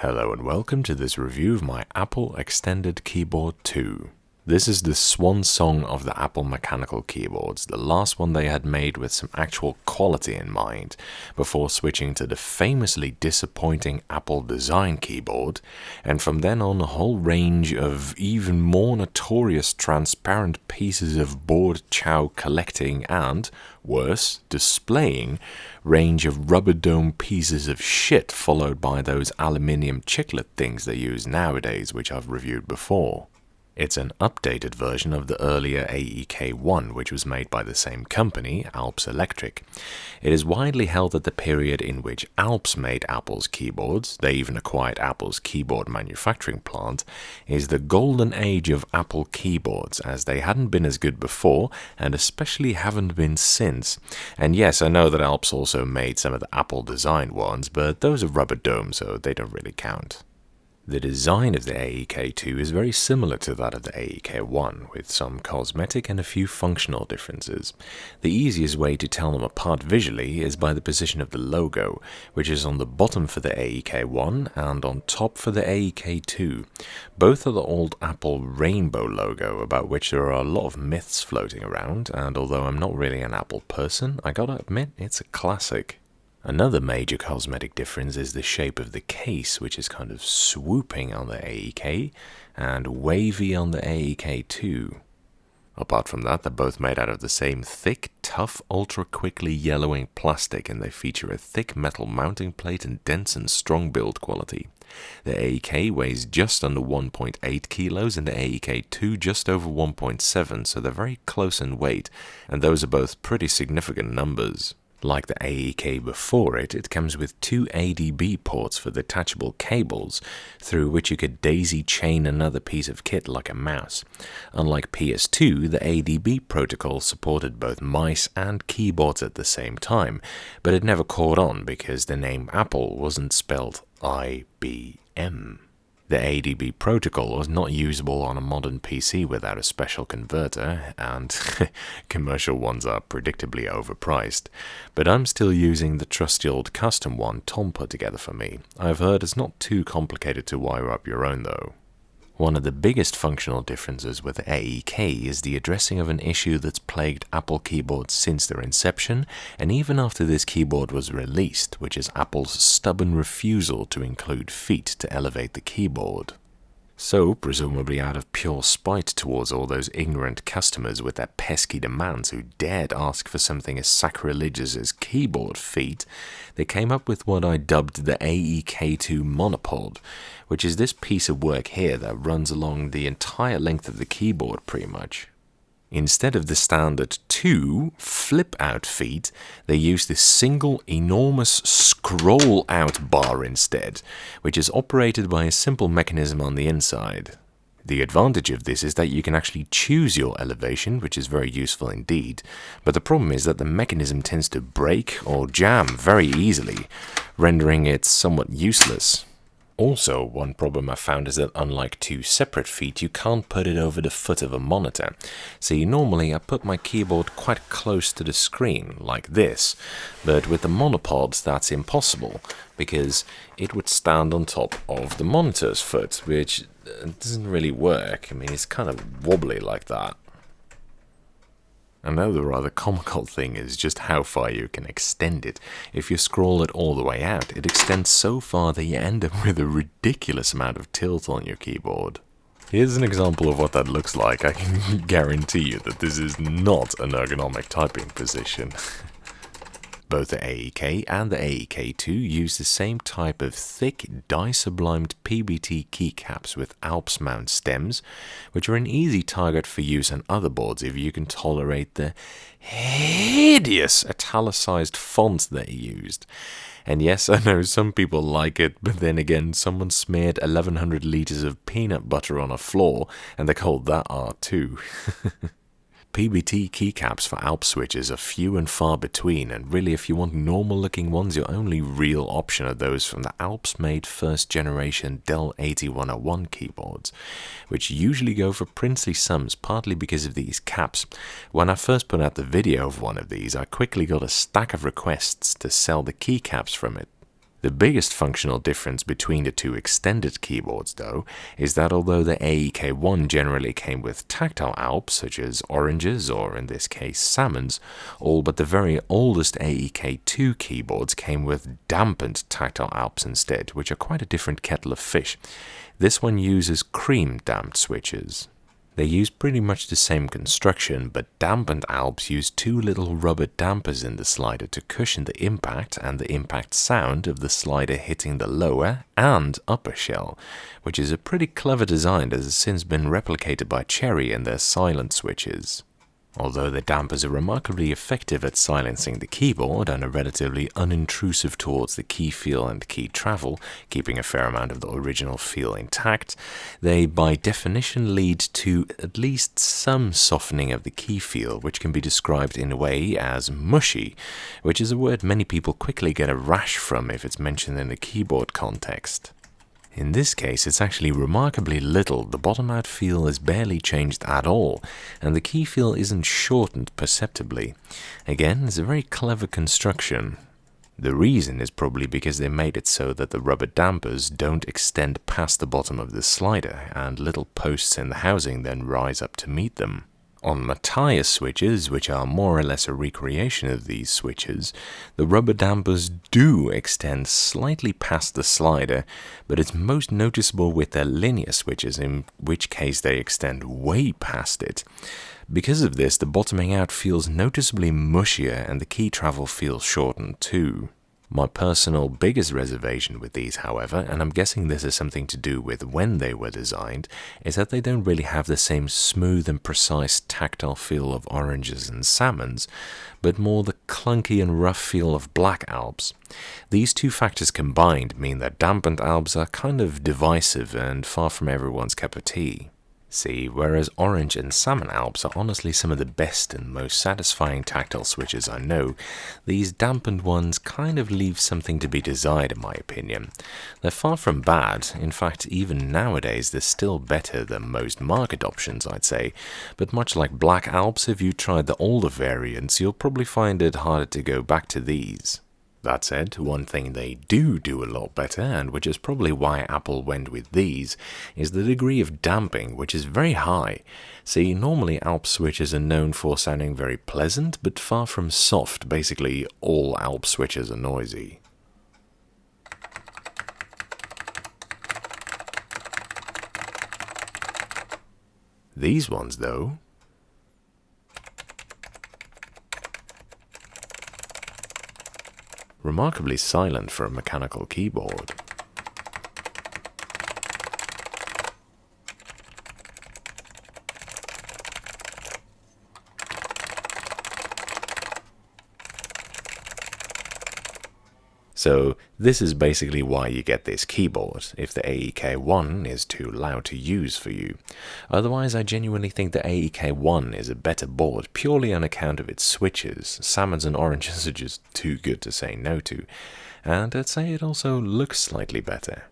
Hello and welcome to this review of my Apple Extended Keyboard 2. This is the swan song of the Apple mechanical keyboards, the last one they had made with some actual quality in mind, before switching to the famously disappointing Apple design keyboard, and from then on a whole range of even more notorious transparent pieces of board chow collecting and, worse, displaying range of rubber dome pieces of shit, followed by those aluminium chiclet things they use nowadays, which I've reviewed before. It's an updated version of the earlier AEK I, which was made by the same company, Alps Electric. It is widely held that the period in which Alps made Apple's keyboards, they even acquired Apple's keyboard manufacturing plant, is the golden age of Apple keyboards, as they hadn't been as good before, and especially haven't been since. And yes, I know that Alps also made some of the Apple designed ones, but those are rubber dome, so they don't really count. The design of the AEK II is very similar to that of the AEK I, with some cosmetic and a few functional differences. The easiest way to tell them apart visually is by the position of the logo, which is on the bottom for the AEK I and on top for the AEK II. Both are the old Apple rainbow logo, about which there are a lot of myths floating around, and although I'm not really an Apple person, I gotta admit it's a classic. Another major cosmetic difference is the shape of the case, which is kind of swooping on the AEK and wavy on the AEK II. Apart from that, they're both made out of the same thick, tough, ultra-quickly yellowing plastic, and they feature a thick metal mounting plate and dense and strong build quality. The AEK weighs just under 1.8 kilos and the AEK II just over 1.7, so they're very close in weight, and those are both pretty significant numbers. Like the AEK before it, it comes with two ADB ports for detachable cables, through which you could daisy chain another piece of kit like a mouse. Unlike PS2, the ADB protocol supported both mice and keyboards at the same time, but it never caught on because the name Apple wasn't spelled IBM. The ADB protocol was not usable on a modern PC without a special converter, and commercial ones are predictably overpriced. But I'm still using the trusty old custom one Tom put together for me. I've heard it's not too complicated to wire up your own though. One of the biggest functional differences with the AEK is the addressing of an issue that's plagued Apple keyboards since their inception, and even after this keyboard was released, which is Apple's stubborn refusal to include feet to elevate the keyboard. So, presumably out of pure spite towards all those ignorant customers with their pesky demands who dared ask for something as sacrilegious as keyboard feet, they came up with what I dubbed the AEK II monopod, which is this piece of work here that runs along the entire length of the keyboard pretty much. Instead of the standard two flip-out feet, they use this single enormous scroll-out bar instead, which is operated by a simple mechanism on the inside. The advantage of this is that you can actually choose your elevation, which is very useful indeed, but the problem is that the mechanism tends to break or jam very easily, rendering it somewhat useless. Also, one problem I found is that unlike two separate feet, you can't put it over the foot of a monitor. See, normally I put my keyboard quite close to the screen, like this, but with the monopods that's impossible, because it would stand on top of the monitor's foot, which doesn't really work. I mean, it's kind of wobbly like that. I know the rather comical thing is just how far you can extend it. If you scroll it all the way out, it extends so far that you end up with a ridiculous amount of tilt on your keyboard. Here's an example of what that looks like. I can guarantee you that this is not an ergonomic typing position. Both the AEK and the AEK II use the same type of thick, dye-sublimed PBT keycaps with Alps mount stems, which are an easy target for use on other boards if you can tolerate the hideous italicized font they used. And yes, I know some people like it, but then again, someone smeared 1100 liters of peanut butter on a floor, and they called that art too. PBT keycaps for Alps switches are few and far between, and really if you want normal looking ones, your only real option are those from the Alps made first generation Dell 8101 keyboards, which usually go for princely sums partly because of these caps. When I first put out the video of one of these, I quickly got a stack of requests to sell the keycaps from it. The biggest functional difference between the two extended keyboards, though, is that although the AEK I generally came with tactile Alps, such as oranges or in this case salmons, all but the very oldest AEK II keyboards came with dampened tactile Alps instead, which are quite a different kettle of fish. This one uses cream damped switches. They use pretty much the same construction, but dampened Alps use two little rubber dampers in the slider to cushion the impact and the impact sound of the slider hitting the lower and upper shell, which is a pretty clever design that has since been replicated by Cherry in their silent switches. Although the dampers are remarkably effective at silencing the keyboard and are relatively unintrusive towards the key feel and key travel, keeping a fair amount of the original feel intact, they by definition lead to at least some softening of the key feel, which can be described in a way as mushy, which is a word many people quickly get a rash from if it's mentioned in a keyboard context. In this case, it's actually remarkably little. The bottom-out feel is barely changed at all, and the key feel isn't shortened perceptibly. Again, it's a very clever construction. The reason is probably because they made it so that the rubber dampers don't extend past the bottom of the slider, and little posts in the housing then rise up to meet them. On Matthias switches, which are more or less a recreation of these switches, the rubber dampers do extend slightly past the slider, but it's most noticeable with their linear switches, in which case they extend way past it. Because of this, the bottoming out feels noticeably mushier and the key travel feels shortened too. My personal biggest reservation with these, however, and I'm guessing this is something to do with when they were designed, is that they don't really have the same smooth and precise tactile feel of oranges and salmons, but more the clunky and rough feel of black Alps. These two factors combined mean that dampened Alps are kind of divisive and far from everyone's cup of tea. See, whereas orange and salmon Alps are honestly some of the best and most satisfying tactile switches I know, these dampened ones kind of leave something to be desired in my opinion. They're far from bad, in fact even nowadays they're still better than most market options I'd say, but much like black Alps, if you tried the older variants you'll probably find it harder to go back to these. That said, one thing they do a lot better, and which is probably why Apple went with these, is the degree of damping, which is very high. See, normally Alps switches are known for sounding very pleasant, but far from soft. Basically, all Alps switches are noisy. These ones, though, remarkably silent for a mechanical keyboard. So this is basically why you get this keyboard, if the AEK I is too loud to use for you. Otherwise, I genuinely think the AEK I is a better board, purely on account of its switches. Salmons and oranges are just too good to say no to, and I'd say it also looks slightly better.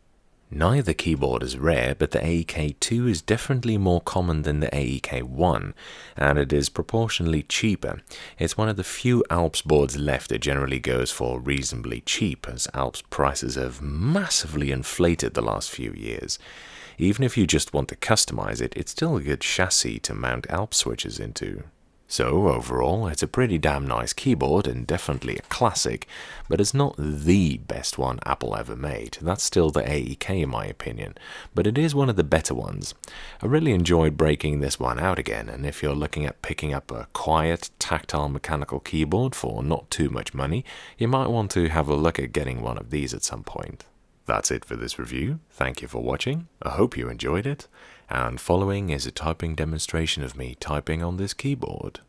Neither keyboard is rare, but the AEK II is definitely more common than the AEK I, and it is proportionally cheaper. It's one of the few Alps boards left that generally goes for reasonably cheap, as Alps prices have massively inflated the last few years. Even if you just want to customize it, it's still a good chassis to mount Alps switches into. So overall, it's a pretty damn nice keyboard and definitely a classic, but it's not the best one Apple ever made. That's still the AEK in my opinion, but it is one of the better ones. I really enjoyed breaking this one out again, and if you're looking at picking up a quiet, tactile mechanical keyboard for not too much money, you might want to have a look at getting one of these at some point. That's it for this review. Thank you for watching. I hope you enjoyed it. And following is a typing demonstration of me typing on this keyboard.